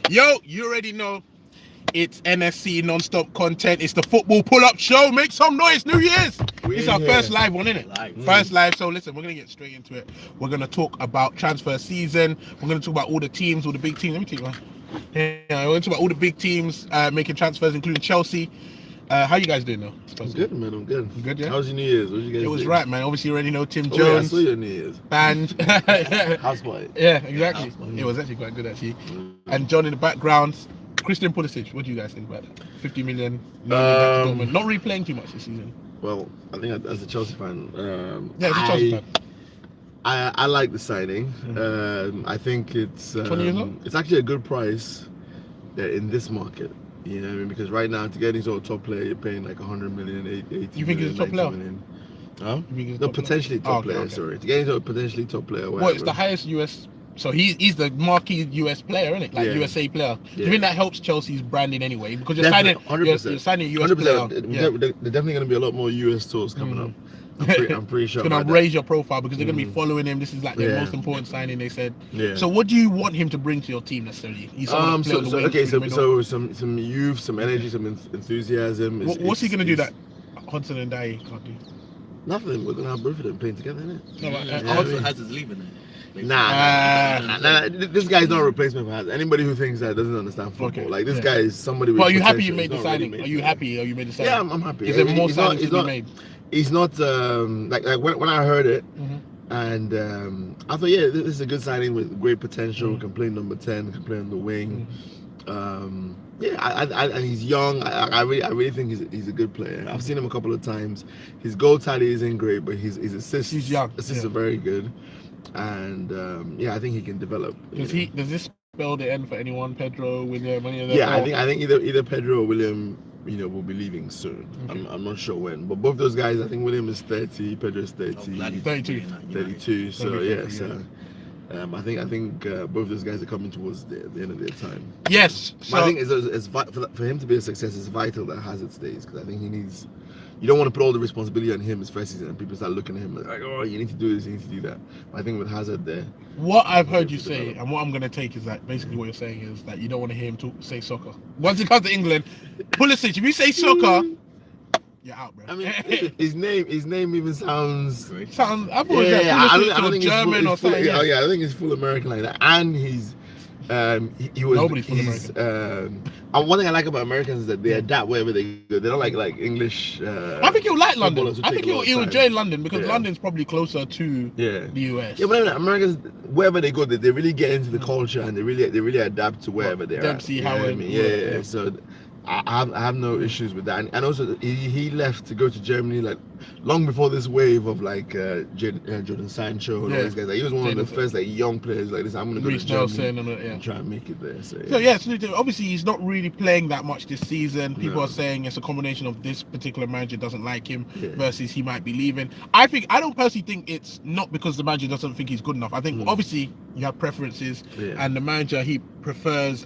Yo, you already know it's NSC non-stop content. It's the football pull-up show. Make some noise, New Year's. It's our first live one, isn't it? First live. So listen, we're gonna get straight into it. We're gonna talk about transfer season. We're gonna talk about all the teams, all the big teams. Let me take one. Yeah, we're gonna talk about all the big teams making transfers, including Chelsea. How you guys doing though? I'm good, man. I'm good. You good, yeah? How was your New Year's? What did you guys It was do? right, man. Obviously, you already know Tim Jones. Yeah, I saw your New Year's. Band. Houseboy. Yeah, exactly. It was actually quite good, actually. And John in the background. Christian Pulisic, what do you guys think about that? 50 million. Not really playing too much this season. Well, I think as a Chelsea fan, as a Chelsea fan. I like the signing. I think it's 20 years old? It's actually a good price in this market. You know what I mean? Because right now, to get any sort of top player, you're paying like 100 million, 80 You think million, he's a top player? Million. Huh? You think he's a No, top potentially player? top player, Okay. sorry. To get into a potentially top player. Well, it's the highest US. So he's the marquee US player, isn't it? Like USA player. Do you think that helps Chelsea's branding anyway? Because you're signing, you're signing a US 100%. player. They're definitely going to be a lot more US tours coming up. I'm pretty sure. It's going to raise your profile because they're going to be following him. This is like their most important signing, they said. Yeah. So what do you want him to bring to your team necessarily? So some youth, some energy, some enthusiasm. What's he going to do that Hudson-Odio can't do? Nothing. We're going to have both of them playing together, innit? No, but Hudson leaving it. Nah. This guy's not a replacement for Hazard. Anybody who thinks that doesn't understand football. Okay. Like this guy is somebody. With are you happy you potential. made the signing? Are you happy? You made the signing? Yeah, I'm happy. Is there more signings to be made? He's not like when I heard it, and I thought, this is a good signing with great potential. Can play number 10, can play on the wing. And he's young. I really think he's a good player. I've seen him a couple of times. His goal tally isn't great, but his assists, he's young. Assists are very good. And I think he can develop. Does this spell the end for anyone? Pedro, William, any of them? Yeah, I think either Pedro or William, will be leaving soon. Okay. I'm not sure when, but both those guys, I think William is 30, Pedro is 32. So I think both those guys are coming towards the end of their time. Yes. So, I think it's for him to be a success, it's vital that Hazard stays because I think he needs. You don't want to put all the responsibility on him his first season, and people start looking at him like, oh, you need to do this, you need to do that. But I think with Hazard there. What I've heard you say, and what I'm going to take is that basically what you're saying is that you don't want to hear him say soccer. Once it comes to England, Pulisic, if you say soccer, you're out, bro. I mean, his name even sounds. I thought I don't think German or something. I think he's full American like that, and he's. He was. Nobody's full American. One thing I like about Americans is that they adapt wherever they go. They don't like English. I think he'll like London. I think he'll enjoy London because London's probably closer to the US. Yeah, but Americans, wherever they go, they really get into the culture and they really adapt to wherever they're at. Dempsey, Howard. Yeah. So I have no issues with that. And also he left to go to Germany like long before this wave of like Jordan Sancho and all these guys. Like, he was one of the first young players like this. I'm gonna go to Germany and try and make it there. So obviously he's not really playing that much this season. People are saying it's a combination of this particular manager doesn't like him versus he might be leaving. I don't personally think it's not because the manager doesn't think he's good enough. I think obviously you have preferences and the manager he prefers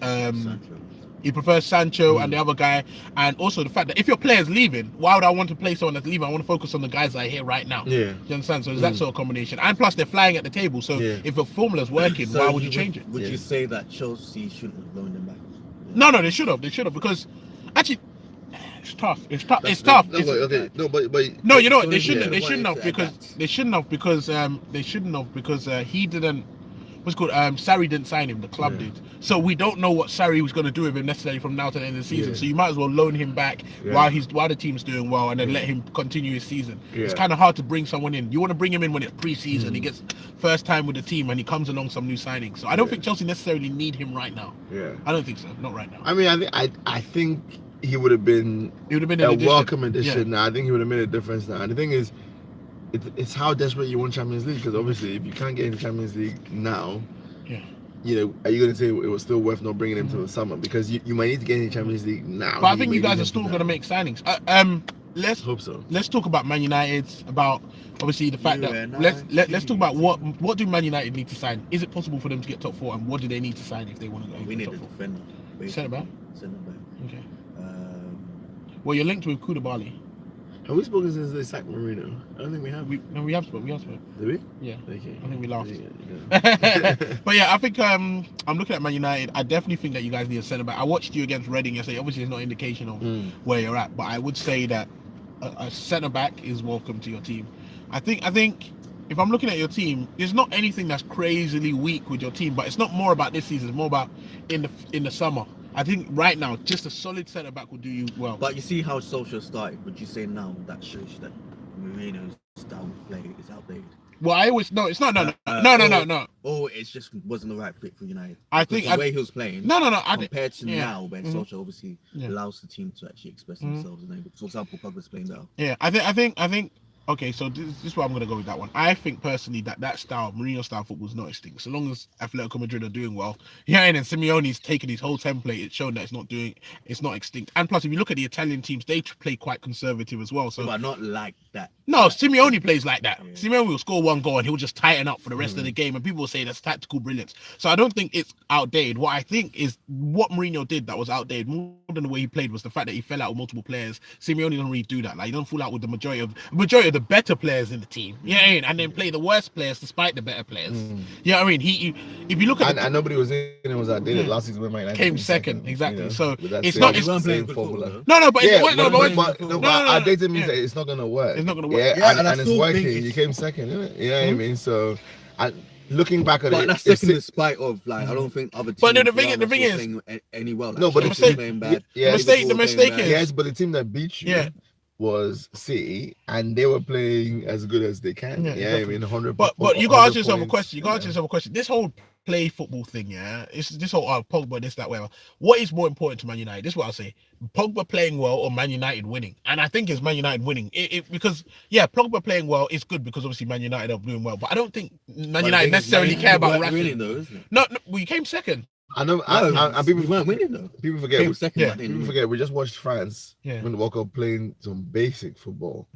Sancho and the other guy, and also the fact that if your player's leaving, why would I want to play someone that's leaving? I want to focus on the guys that are here right now. Yeah. Do you understand? So there's that sort of combination. And plus they're flying at the table, so if the formula's working, why would you change it? Would you say that Chelsea shouldn't have loaned him back? No, they should have because actually it's tough. It's tough. They shouldn't have because he didn't. What's called Sarri didn't sign him, the club did. So we don't know what Sarri was going to do with him necessarily from now to the end of the season. So you might as well loan him back while the team's doing well and then let him continue his season. It's kind of hard to bring someone in. You want to bring him in when it's pre-season. He gets first time with the team and he comes along some new signings. So I don't think Chelsea necessarily need him right now. I don't think so. Not right now. I mean, I think he would have been a welcome addition. I think he would have made a difference now. And the thing is, it's how desperate you want Champions League, because obviously if you can't get into Champions League now, are you going to say it was still worth not bringing him to the summer, because you might need to get into Champions League now. But I think you guys are still going to make signings. Let's hope so. Let's talk about Man United, about obviously the fact that let's talk about what do Man United need to sign. Is it possible for them to get top 4, and what do they need to sign if they want to go? We need a defender. Centre back. Okay. Well, you're linked with Koulibaly. Have we spoken since they sacked Mourinho? I don't think we have. We have spoken. Did we? Yeah. Okay. I think we laughed. Yeah. But yeah, I think I'm looking at Man United. I definitely think that you guys need a centre back. I watched you against Reading yesterday. Obviously, it's not an indication of where you're at, but I would say that a centre back is welcome to your team. I think if I'm looking at your team, there's not anything that's crazily weak with your team, but it's not more about this season. It's more about in the summer. I think right now, just a solid centre back will do you well. But you see how Solskjaer started. Would you say now that shows that Mourinho's style of play is outdated? Well, I always no. It's not. No. Or it just wasn't the right fit for United. I think the way he was playing. No. Compared to now, when Solskjaer obviously allows the team to actually express themselves. For example, Pogba's playing better. Yeah, I think. Okay, so this is where I'm going to go with that one. I think personally that style, Mourinho style football is not extinct. So long as Atletico Madrid are doing well, and then Simeone's taken his whole template, it's shown that it's not extinct. And plus, if you look at the Italian teams, they play quite conservative as well. So, but not like that. No, Simeone plays like that. Yeah. Simeone will score one goal and he'll just tighten up for the rest of the game, and people will say that's tactical brilliance. So I don't think it's outdated. What I think is what Mourinho did that was outdated more than the way he played was the fact that he fell out with multiple players. Simeone doesn't really do that. Like, he don't fall out with the majority of the better players in the team. And then play the worst players despite the better players. You know what I mean? He if you look at and nobody was in it was outdated last season when Man United came second. Exactly. So it's not same formula. But outdated means that it's not gonna work. It's not gonna work. Yeah, and it's working. You came second, isn't it? You know what I mean? So, looking back at it, that's second in spite of I don't think other teams. But the thing is, playing any well. No, but the mistake is yes, but the team that beat you was City, and they were playing as good as they can. I mean, 100. But you gotta ask yourself a question. This whole play football thing, it's this whole Pogba, this, that, whatever. What is more important to Man United? This is what I'll say: Pogba playing well or Man United winning. And I think it's Man United winning. Because Pogba playing well is good because obviously Man United are doing well. But I don't think Man United necessarily care about Rashford. Winning though, isn't it? No, we came second. I know, and people weren't winning though. People forget. People forget. We just watched France when the World Cup playing some basic football.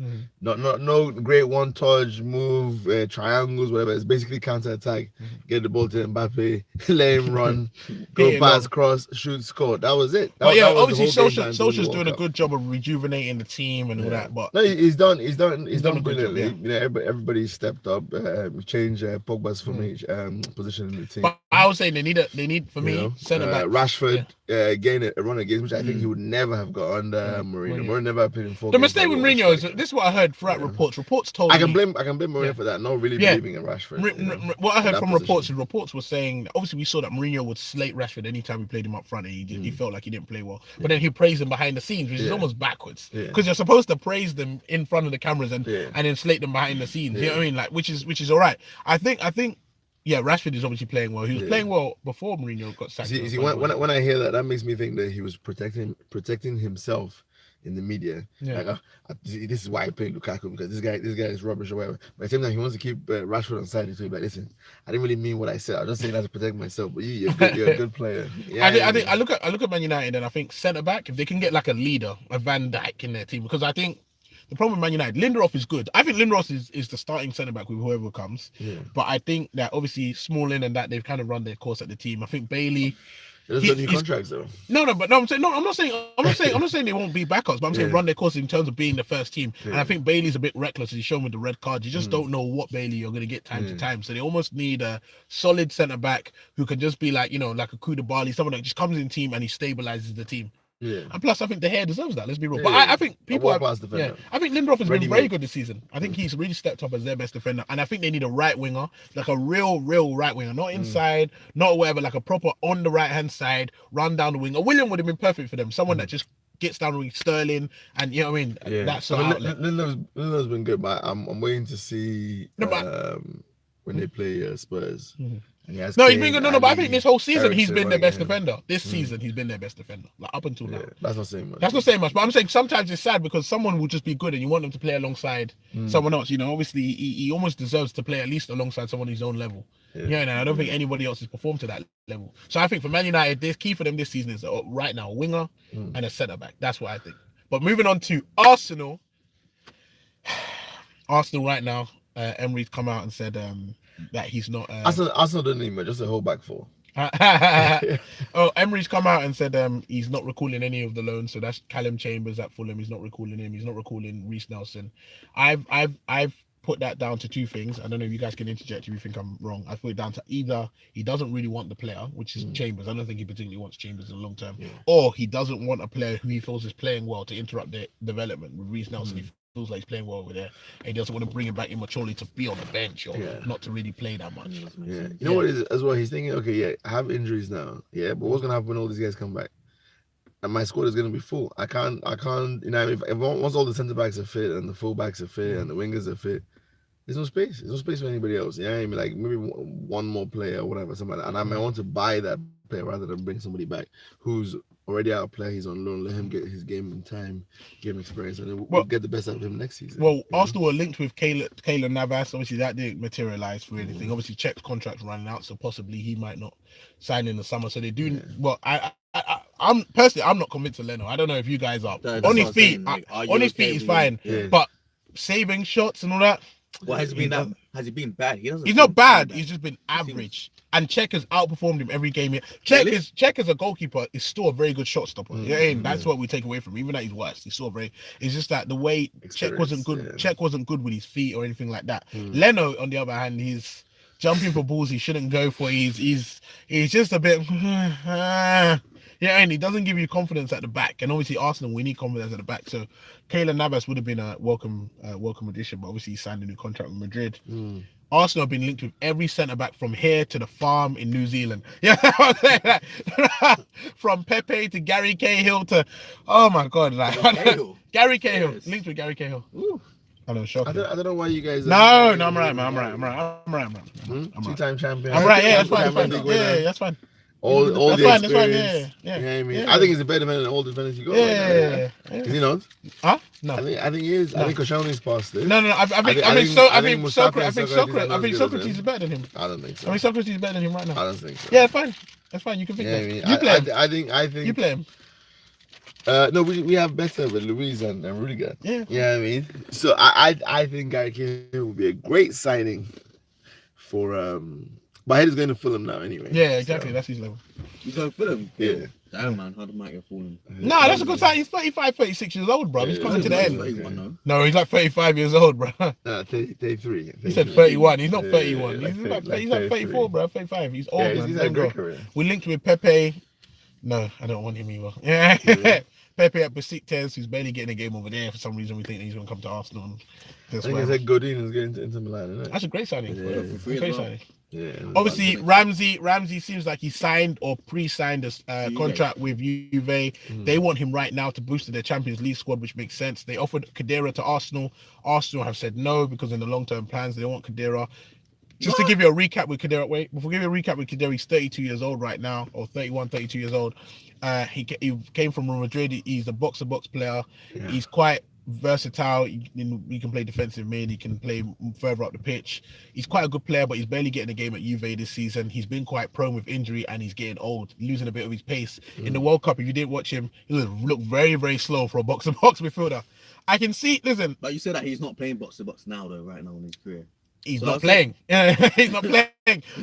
No great one touch move, triangles, whatever. It's basically counter attack. Get the ball to Mbappe, let him run, go pass, cross, shoot, score. That was it. Obviously, Solskjaer's doing a good job of rejuvenating the team and all that. But no, he's done brilliantly. Job, everybody stepped up. Changed Pogba's position in the team. But I was saying they need for me centre back. Rashford gained a run against, which I think he would never have got under Mourinho. Mourinho never played in 4 The games. mistake with Mourinho is this is what I heard throughout reports. Reports told me I can blame Mourinho for that. Not really believing in Rashford. What I heard from reports were saying obviously we saw that Mourinho would slate Rashford anytime we played him up front, and he felt like he didn't play well. But then he praised him behind the scenes, which is almost backwards. Because you're supposed to praise them in front of the cameras and then slate them behind the scenes. You know what I mean? Like which is all right. I think Rashford is obviously playing well. He was playing well before Mourinho got sacked. See, when I hear that makes me think that he was protecting himself in the media. Like, this is why I play Lukaku, because this guy is rubbish or whatever. But at the same time, he wants to keep Rashford on side. So he's like, listen, I didn't really mean what I said. I was just saying that to protect myself. But you're a good player. I look at Man United and I think centre back, if they can get like a leader, a Van Dijk in their team, because I think the problem with Man United, Lindelof is good. I think Lindelof is the starting centre back with whoever comes. But I think that obviously Smalling and that they've kind of run their course at the team. I think Bailey. There's no new contracts though. I'm not saying they won't be backups, but I'm saying run their course in terms of being the first team. And I think Bailey's a bit reckless, as he's shown with the red card. You just don't know what Bailey you're going to get time to time. So they almost need a solid centre back who can just be like a Koulibaly, someone that just comes in team and he stabilizes the team. And plus, I think De Gea deserves that. Let's be real. But I think I think Lindelof has been very good this season. I think he's really stepped up as their best defender. And I think they need a right winger, like a real right winger, not inside, not whatever, like a proper on the right hand side, run down the wing. A William would have been perfect for them. Someone that just gets down with Sterling, and you know what I mean. That's Lindelof's been good, but I'm waiting to see when they play Spurs. He's been good. But I think this whole season he's been their best defender. This season he's been their best defender, like up until now. That's not saying much. That's not saying much, but I'm saying sometimes it's sad because someone will just be good and you want them to play alongside someone else. Obviously he almost deserves to play at least alongside someone his own level. And I don't think anybody else has performed to that level. So I think for Man United, the key for them this season is right now a winger and a centre back. That's what I think. But moving on to Arsenal. Arsenal right now, Emery's come out and said that he's not. Arsenal don't need much, just a whole back four. Oh, Emery's come out and said he's not recalling any of the loans. So that's Callum Chambers at Fulham. He's not recalling him. He's not recalling Reece Nelson. I've put that down to two things. I don't know if you guys can interject if you think I'm wrong. I put it down to either he doesn't really want the player, which is Chambers. I don't think he particularly wants Chambers in the long term, or he doesn't want a player who he feels is playing well to interrupt their development. With Reece Nelson, he feels like he's playing well over there, and he doesn't want to bring him back immaturely to be on the bench or not to really play that much. Yeah, you know what it is as well. He's thinking, okay, I have injuries now, but what's gonna happen when all these guys come back? And my squad is going to be full. I can't. You know, if once all the centre backs are fit and the full backs are fit and the wingers are fit, there's no space. There's no space for anybody else. Yeah, I mean, like maybe one more player or whatever, something like that. And I might want to buy that player rather than bring somebody back who's already out of play. He's on loan. Let him get his game in time, game experience, and then we'll get the best out of him next season. Well, Arsenal were linked with Keylor Navas. Obviously, that didn't materialize for anything. Obviously, Czech's contract's running out, so possibly he might not sign in the summer. So they do. Yeah. Well, I'm personally, I'm not convinced of Leno. I don't know if you guys are. On his feet, he's fine. Yeah. But saving shots and all that. Well, has he been bad? He's not bad. He's just been average. And Czech has outperformed him every game. Czech as a goalkeeper is still a very good shot stopper. That's what we take away from him. Even at his worst, he's still very. It's just that the way Czech wasn't good. Yeah. Czech wasn't good with his feet or anything like that. Leno, on the other hand, he's jumping for balls he shouldn't go for. He's just a bit. And he doesn't give you confidence at the back. And obviously, Arsenal, we need confidence at the back. So, Keylor Navas would have been a welcome addition, but obviously, he signed a new contract with Madrid. Arsenal have been linked with every centre back from here to the farm in New Zealand. Yeah, from Pepe to Gary Cahill to, oh my God, Gary Cahill, yes. Linked with Gary Cahill. Ooh. I know, shocking. I don't know why you guys. No, I'm right, man. I'm right. Two-time champion. I'm right. Yeah, that's fine. Yeah, that's fine. All that's the fine, experience. Yeah. You know what I mean? I think he's a better man than all the defenders you got. Yeah. Is he not? Huh? No. I think he is. No. I think Koscielny's past it. No. I think Socrates is better than him. I don't think so. I think Socrates is better than him right now. I don't think so. Yeah, fine. That's fine. You can pick that. You play him. I think you play him. No, we have better with Luis and Rudiger. Yeah. You know what I mean? So I think Gary Cahill would be a great signing for but he's going to Fulham now anyway. Yeah, exactly. So. That's his level. He's going to Fulham? Yeah. Damn, man. How might get Fulham? No, that's a good sign. He's 35, 36 years old, bro. He's coming to the end. 31, no, he's like 35 years old, bro. 33. He said 31. He's not 31. He's like 34, bro. 35. He's old, man. He's had a great career. We linked with Pepe. No, I don't want him either. Yeah. Pepe at Besiktas, who's barely getting a game over there. For some reason, we think he's going to come to Arsenal. I think I said Godin is getting to Inter Milan, isn't it? That's a great signing. Great signing. Yeah, obviously, Ramsey seems like he signed or pre-signed a contract with Juve. They want him right now to boost their Champions League squad, which makes sense. They offered Khedira to Arsenal. Arsenal have said no because in the long-term plans, they don't want Khedira. Just to give you a recap with Khedira, he's 32 years old right now, or 31, 32 years old. He came from Real Madrid. He's a box-to-box player. Yeah. He's quite versatile. He can play defensive mid. He can play further up the pitch. He's quite a good player, but he's barely getting a game at Juve this season. He's been quite prone with injury, and he's getting old, losing a bit of his pace. In the World Cup, if you didn't watch him, he looked very, very slow for a box-to-box midfielder. I can see. Listen, but you said that he's not playing box-to-box now, though. Right now in his career. He's not playing. Yeah, he's not playing.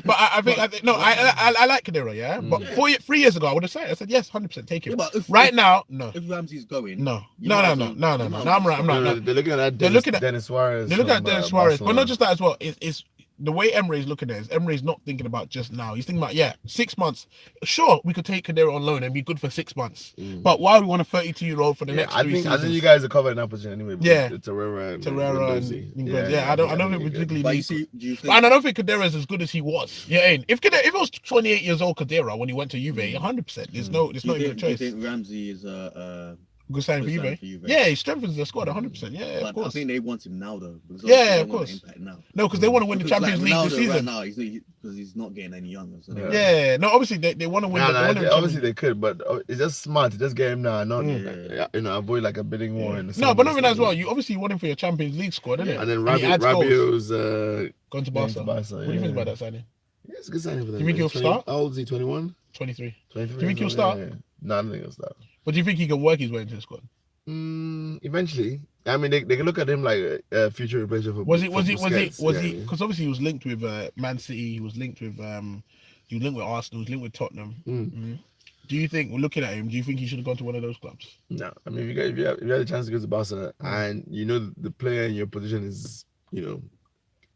But I think I like Khedira, yeah. But 3 years ago, I would have said, yes, 100% take him. Yeah, now, no. If Ramsey's going, no. I'm right. They're looking at Dennis Suarez. They're looking at Dennis Suarez, but not just that as well. It's the way Emery's looking at it. Emery's not thinking about just now. He's thinking about 6 months. Sure, we could take Khedira on loan and be good for 6 months. But why we want a 32-year-old for the next 3 seasons? I think you guys are covering that position anyway. Yeah, Torreira and I don't think particularly. And I don't think Khedira is as good as he was. Yeah, if it was 28 years old Khedira when he went to Juve, 100%. There's not even a choice. Do you think Ramsey is good sign for Juve? Yeah, he strengthens the squad 100%. Yeah, but of course. I think they want him now, though. Yeah, of course. No, because they want to win the Champions League this season. Right now, because he's not getting any younger. So no, obviously they want to win. Obviously they could, but it's just smart to just get him now, not avoid like a bidding war. No, but not even as well. You obviously want him for your Champions League squad, isn't it? And then Rabiot's gone to Barca. What do you think about that signing? Yeah, it's a good signing for them. Do you think he'll start? How old is he? 21. 23. Do you think he'll start? No, I don't think he'll start. But do you think he can work his way into the squad? Eventually, I mean, they can look at him like a future replacement for. Was he? Because obviously he was linked with Man City. He was linked with He was linked with Arsenal. He was linked with Tottenham. Mm. Do you think, looking at him, do you think he should have gone to one of those clubs? No, I mean, if you have the chance to go to Barcelona and you know the player in your position is, you know,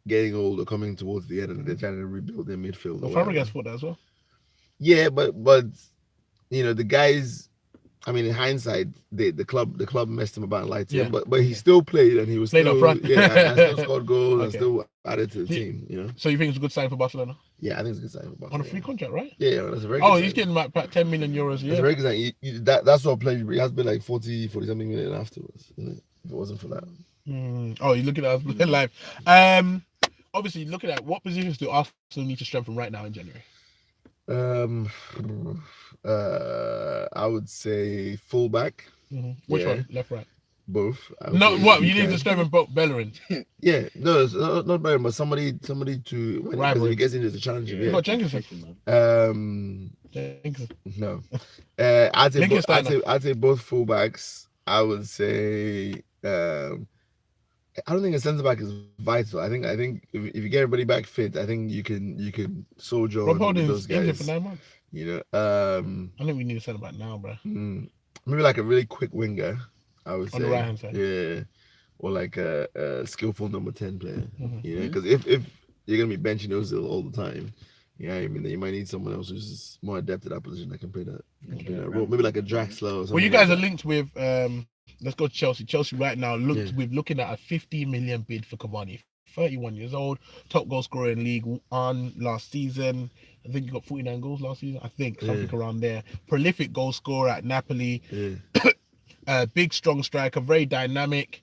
getting old or coming towards the end and they're trying to rebuild their midfield. Well, Fabregas thought that as well. Yeah, but you know, the guys, I mean, in hindsight, the club messed him about and lied to him, but he still played and he was played still, up front. and still scored goals and still added to the team, you know. So you think it's a good sign for Barcelona? Yeah, I think it's a good sign for Barcelona. On a free contract, right? Yeah, that's a very good sign. He's getting about 10 million euros a year. That's a very good sign. That's what played. He has been like 40 something million afterwards, isn't it? If it wasn't for that. You're looking at us live. Obviously, looking at what positions do Arsenal need to strengthen right now in January? I would say fullback. Which one? Left, right? Both. No, what you need to strengthen both Bellerin. Yeah, no, it's not Bellerin, but somebody to when he gets into the challenge. You got Jenkinson. No. I'd say both fullbacks. I would say I don't think a centre back is vital. I think if you get everybody back fit, I think you can soldier on with those guys. For 9 months. You know, I think we need a centre back now, bro. Maybe like a really quick winger. I would say on the right hand side. Yeah, or like a skillful number 10 player. You know, because if you're gonna be benching Ozil all the time, yeah, I mean, then you might need someone else who's more adept at that position that can play that, role. Maybe like a Draxler or something. Well, you guys are linked with. Let's go to Chelsea. Chelsea right now we're looking at a 50 million bid for Cavani. 31 years old, top goal scorer in League One last season. I think he got 49 goals last season. I think something around there. Prolific goal scorer at Napoli. Big, strong striker, very dynamic.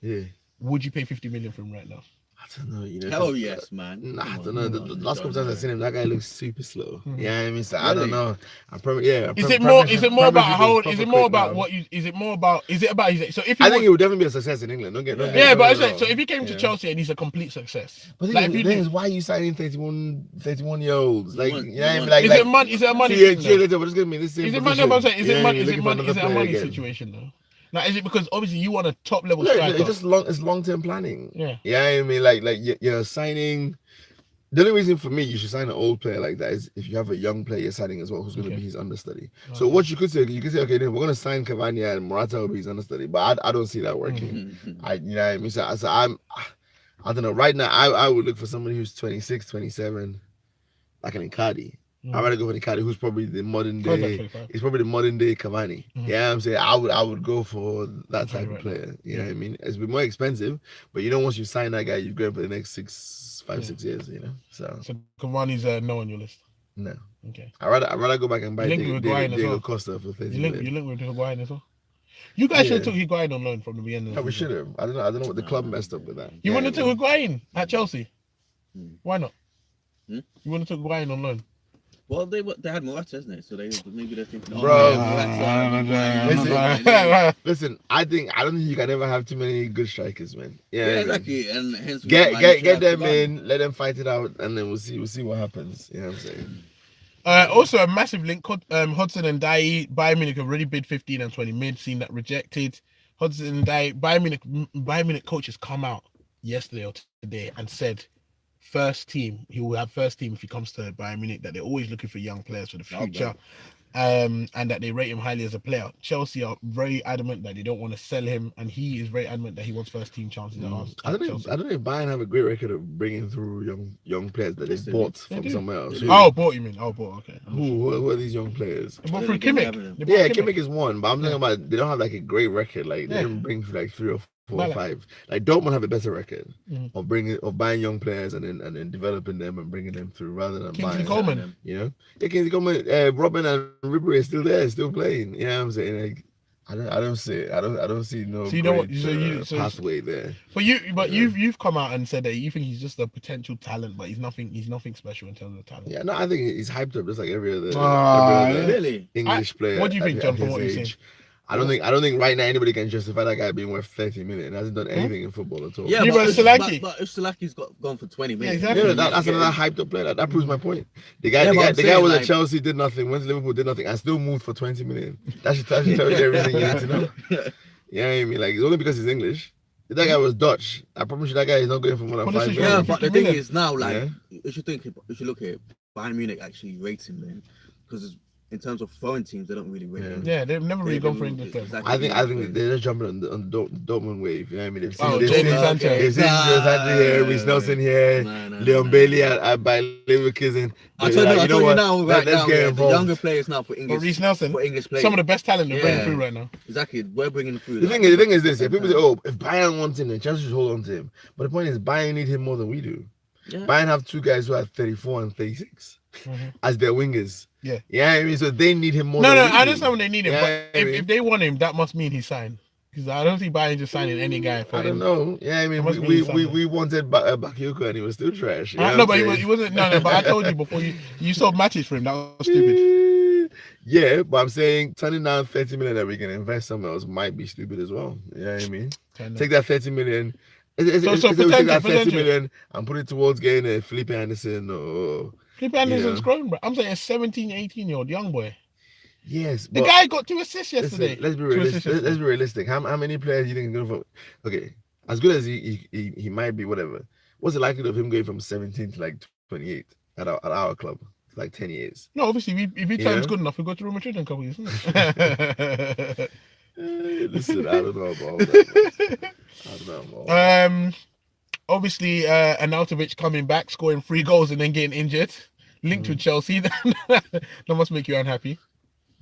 Would you pay 50 million for him right now? I don't know, you know. Hell yes, man. I don't know. The last couple times I've seen him, that guy looks super slow. Yeah, I mean, so I don't know. Is it more about how? Is it more about what you? Is it more about? Is it about? So if I think it would definitely be a success in England. Don't get but so if he came to Chelsea and he's a complete success, but the thing is, why are you signing 31-year-olds? Like, is it money? Is it a money? Is it money? I'm saying, is it money? Is it a money situation though? Now, is it because obviously you want a top level striker? It's just long-term planning. Yeah, I mean, like you're signing. The only reason for me you should sign an old player like that is if you have a young player you're signing as well who's going to be his understudy. So what you could say, okay, then we're going to sign Cavani and Morata will be his understudy, but I don't see that working. I mean, so I don't know. Right now, I would look for somebody who's 26, 27, like an Icardi. I'd rather go for Icardi, who's probably the modern day. He's probably the modern day Cavani. Yeah, I'm saying I would go for that type of player. You know what I mean? It's a bit more expensive, but you know, once you sign that guy, you're going for the next 6 years. You know, so Cavani's no on your list. No. Okay. I'd rather go back and buy Diego Costa for 30 million. You link with Higuain as well. You guys should have took Higuain on loan from the beginning. No, we should have. I don't know what the club messed up with that. You want to take Higuain at Chelsea? Why not? You want to take Higuain on loan? Well, they had Morata, isn't it? So maybe they're thinking, listen. I don't think you can ever have too many good strikers, man. Yeah, exactly. And hence get them in, let them fight it out, and then we'll see what happens. You know what I'm saying? Also, a massive link. Hudson-Odio, Bayern Munich have already bid 15 and 20 mid, seen that rejected. Hudson-Odio, Bayern Munich coaches come out yesterday or today and said first team, he will have first team if he comes to Bayern Munich, that they're always looking for young players for the future, and that they rate him highly as a player. Chelsea are very adamant that they don't want to sell him, and he is very adamant that he wants first team chances. I don't know if Bayern have a great record of bringing through young players that they bought from somewhere else. Bought, you mean? Okay. Who are these young players? They bought through Kimmich. Kimmich is one, but I'm talking about they don't have like a great record. Like they didn't bring like 3 or 4 or 5. Like Dortmund have a better record of buying young players and then developing them and bringing them through rather than buying Coleman. You know, Kingsley Coleman, Robin and Ribery are still there, still playing. You know what I'm saying? Like I don't see it. I don't see no pathway there. But you've come out and said that you think he's just a potential talent, but he's nothing special in terms of talent. Yeah, no, I think he's hyped up just like every other really English player. What do you think, John? From what you've seen? I don't think right now anybody can justify that guy being worth 30 million. He hasn't done anything in football at all. Yeah, but if Solanke's gone for 20 million, exactly. That's another hyped up player. That proves my point. The guy was at Chelsea, did nothing, went to Liverpool, did nothing, and still moved for 20 million. That should tell you everything you need to know. Yeah, I mean, like it's only because he's English. If that guy was Dutch, I promise you that guy is not going for more than 5 million. Yeah, but the thing is now, like, you should look at it. Bayern Munich actually rate him then? Because in terms of foreign teams, they don't really rate him. Yeah, they've never really gone for English players. Exactly. I think they're just jumping on the Dortmund wave. You know what I mean? They've Oh, seen Jadon Sancho. they've seen Sanchez here, Reece Nelson here, Leon Bailey at by Leverkusen. I tell you now, right now, let's get the involved. younger players now for English. But Reece Nelson, for English players. some of the best talent they're bringing through right now. Exactly, we're bringing through. The thing is this: people say, "Oh, if Bayern wants him, then Chelsea should hold on to him." But the point is, Bayern need him more than we do. Yeah. Bayern have two guys who are 34 and 36 as their wingers. Yeah. Yeah, I mean, so they need him more. No, than we I do. understand when they need him, but if they want him, that must mean he's signed. Because I don't see Bayern just signing any guy for I don't know. Yeah, I mean, we wanted Bakayoko and he was still trash. No, but he wasn't. No, but I told you before you saw matches for him. That was stupid. Yeah, but I'm saying turning down 30 million that we can invest somewhere else might be stupid as well. You know what I mean? Take that 30 million. So take that 30 million and put it towards getting a Felipe Anderson or. Felipe Anderson's grown, bro. I'm saying a 17, 18-year-old young boy. Yes, the guy got 2 assists yesterday. Let's be realistic. How many players do you think is going to? Okay, as good as he might be, whatever. What's the likelihood of him going from 17 to like 28 at our club? Like 10 years. No, obviously, if he turns good enough, we go to Real Madrid in a couple of years. Listen, I don't know about all that. Obviously, Arnautovic coming back, scoring 3 goals and then getting injured, linked with Chelsea. That must make you unhappy.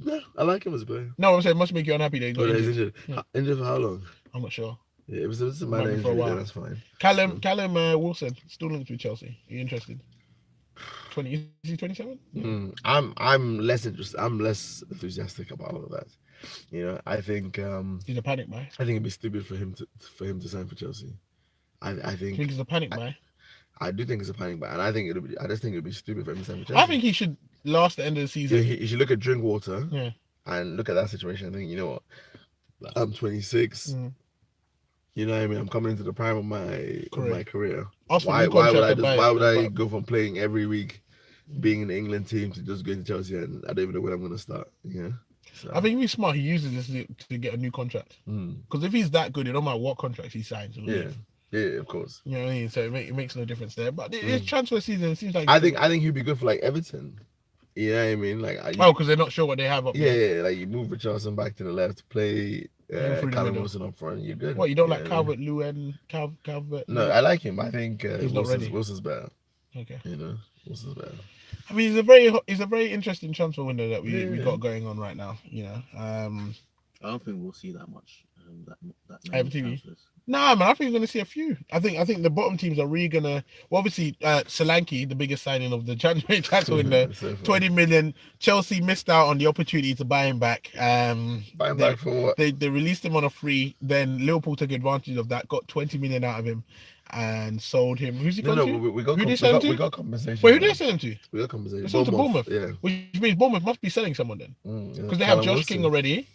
No, I like him as a player. No, I'm saying it must make you unhappy that he got injured. He's injured. Yeah. Injured for how long? I'm not sure. Yeah, it was a minor injury, then that's fine. Callum Wilson, still linked with Chelsea. Are you interested? 20, is he 27? I'm less interested. I'm less enthusiastic about all of that. You know, I think he's a panic buy. I think it'd be stupid for him to sign for Chelsea. I think he's a panic buy. I do think it's a panic buy, and I just think it'd be stupid for him to sign for Chelsea. I think he should last the end of the season. Yeah, he should look at Drinkwater and look at that situation and think, you know what, I'm 26. You know what I mean? I'm coming into the prime of my career. Why would I go from playing every week, being in the England team, to just going to Chelsea and I don't even know when I'm going to start? Yeah. So. I think he's smart. He uses this to get a new contract. Because if he's that good, it don't matter what contract he signs. Yeah, of course. You know what I mean? So it makes no difference there. But this transfer season seems like I think he'd be good for like Everton. You know what I mean? Like because they're not sure what they have up there. Yeah, like you move Richarlison back to the left, play Callum Wilson up front, you're good. What, you don't like Calvert-Lewin? Calvert? No, I like him. I think Wilson's better. Okay. You know, Wilson's better. I mean, it's a very interesting transfer window that we got going on right now. You know, I don't think we'll see that much. That Nah, man, I think we're going to see a few. I think the bottom teams are really going to... Well, obviously, Solanke, the biggest signing of the January transfer window, 20 million. Chelsea missed out on the opportunity to buy him back. Buy him back for what? They released him on a free. Then Liverpool took advantage of that, got 20 million out of him and sold him. Who's he going to? We got compensation. Wait, who did they sell him to? We got compensation. They sold to Bournemouth. Yeah. Which means Bournemouth must be selling someone then. Because they have Josh King already.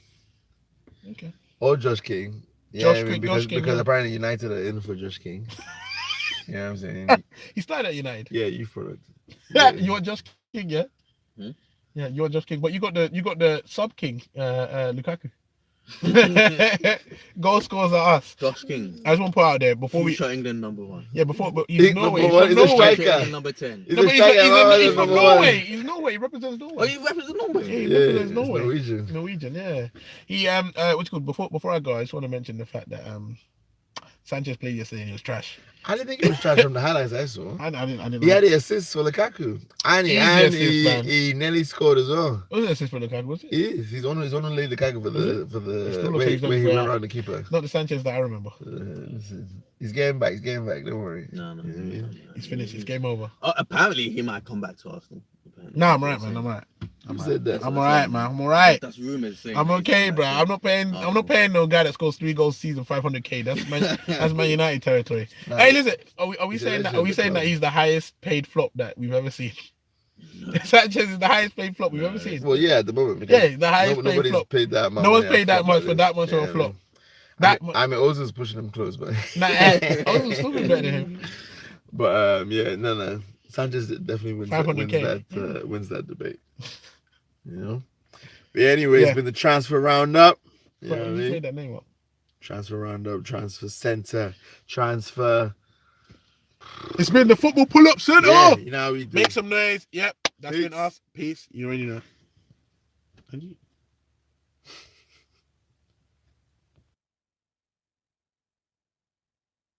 Okay. Or Josh King. Yeah, because apparently United are in for Josh King. You know what I'm saying? He started at United. Yeah, youth product. Yeah, you want Josh King, yeah? Yeah, you want Josh King, but you got the sub King, Lukaku. Goal scorers are us. Josh King. I just want to put out there before Future England #1. Yeah, but he's Norway. He's a striker. Number 10. He's from Norway. He's Norway. He represents Norway. Oh, he represents Norway. Yeah, he represents Norway. Norwegian. Yeah. He what's good. Before I go, I just want to mention the fact that Sanchez played yesterday and he was trash. I didn't think it was trash from the highlights I saw. I didn't. He had the assist for Lukaku, and he nearly scored as well. Was it assist for Lukaku? Was it? He is. He's on Lukaku for the way he went around the keeper. Not the Sanchez that I remember. He's getting back. Don't worry. No. He's finished. It's game over. Apparently, he might come back to Arsenal. No, I'm right, man. I'm right. I'm alright, man. I'm alright. That's rumors saying. I'm okay, bro. I'm not paying no guy that scores 3 goals a season, 500k. That's Man United territory. Nah, hey, listen. Are we saying that he's the highest paid flop that we've ever seen? No. Sanchez is the highest paid flop we've ever seen. Well, yeah, at the moment. Yeah, the highest paid flop. Paid that much. No one's paid that much for that much of a flop. I mean, Ozil's pushing him close, but Ozil's still better than him. But no. Sanchez definitely wins that debate. You know? But anyway, it's been the transfer roundup. You know what I mean? Say that name up. Transfer roundup, transfer center, transfer. It's been the football pull-up center. Yeah, you know how we do. Make some noise. Yep. That's been us. Peace. You already know. And you.